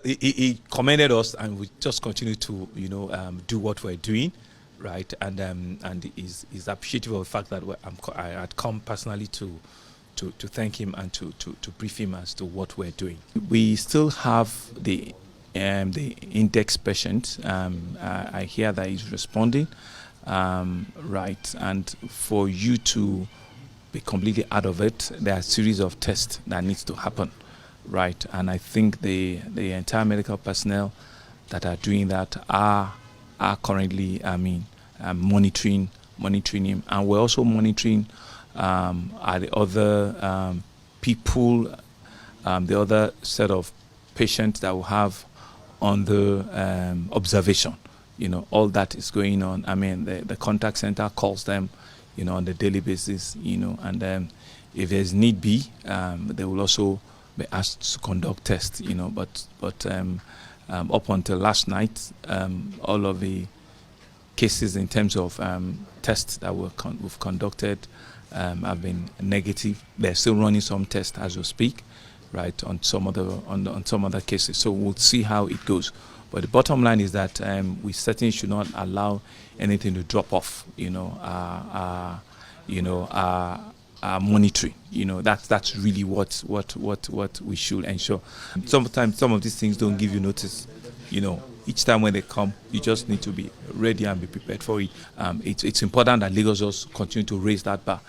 he commended us, and we just continue to do what we're doing, right? And is appreciative of the fact that I had come personally to thank him and to brief him as to what we're doing. We still have the index patient. I hear that he's responding, right? And for you to be completely out of it, there are a series of tests that needs to happen, right? And I think the entire medical personnel that are doing that are currently, monitoring him, and we're also monitoring the other people, the other set of patients that we have on the observation. All that is going on. The contact center calls them, on the daily basis, and if there's need be, they will also be asked to conduct tests, but up until last night, all of the cases in terms of tests that we've conducted have been negative. They're still running some tests as we speak, right, on some other cases. So we'll see how it goes. But the bottom line is that we certainly should not allow anything to drop off. Our monitoring. That's really what we should ensure. Sometimes some of these things don't give you notice. Each time when they come, you just need to be ready and be prepared for it. It's important that Lagos just continue to raise that bar